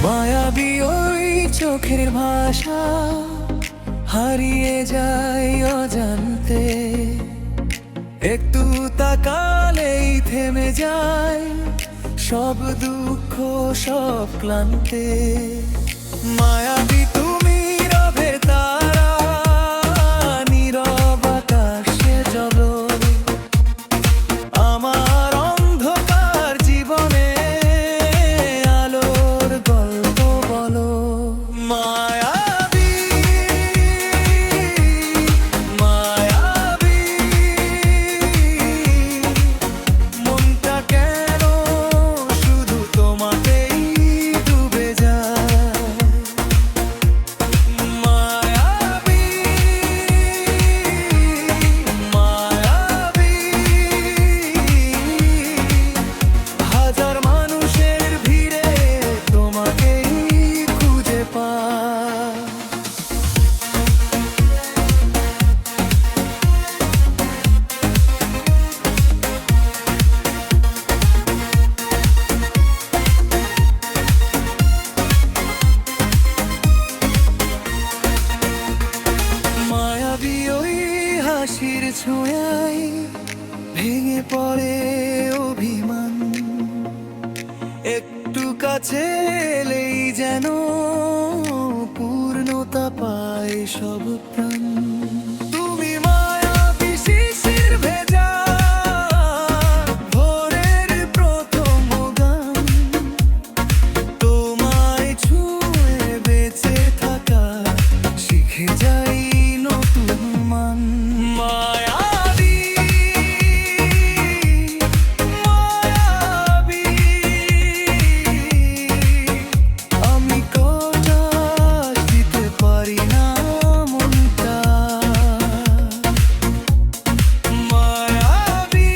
মায়াবী ওই চোখের ভাষা হারিয়ে যায় অজান্তে, একটু তাকালেই থেমে যায় সব দুঃখ সব ক্লান্তে। মায়াবী তুমি রবে তারা, নীরব আকাশে জ্বলো, আমার অন্ধকার জীবনে আলোর গল্প বলো। মায়াবী, মায়াবী, মনটা কেন শুধু তোমাকেই ডুবে যায়। মায়াবী, মায়াবী, হাজার মানুষের ভিড়ে তোমাকেই খুঁজে পায়। মায়াবী ওই হাসির ছোঁয়ায় ভেঙে পড়ে অভিমান, একটু কাছে এলেই যেন পূর্ণতা পায় সব প্রাণ। তুমি মায়াবী শিশির ভেজা ভোরের প্রথম গান, তোমায় ছুঁয়ে বেঁচে থাকা শিখে যাই নতুন মান। মায়াবী, মায়াবী, আমি কথা দিতে পারি না মনটা। মায়াবী,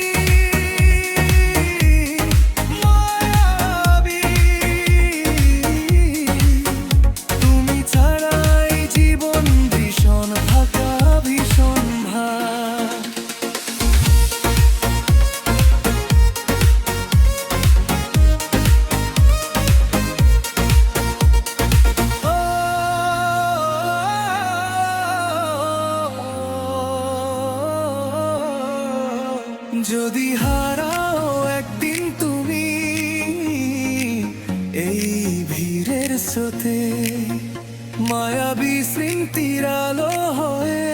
মায়াবী, তুমি ছাড়াই জীবন ভীষণ ফাঁকা, ভীষণ ভার। যদি হারাও একদিন তুমি এই ভিড়ের স্রোতে, মায়াবী স্মৃতির আলো হয়ে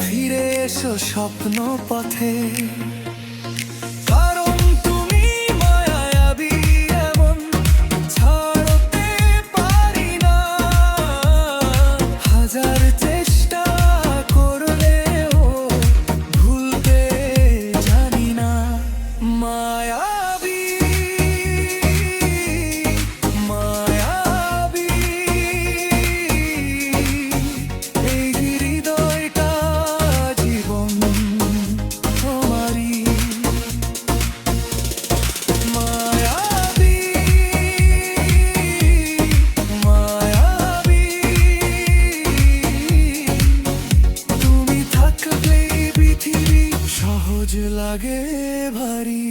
ফিরে এসো স্বপ্ন পথে। কারণ তুমি মায়াবী এমন, ছাড়তে পারি না, হাজার চেষ্টা করলেও ভুলতে জানি না। মায়াবী, মায়াবী, এই হৃদয়টা জীবন তোমারই। মায়াবী, মায়াবী, তুমি থাকলেই পৃথিবী সহজ লাগে ভারী।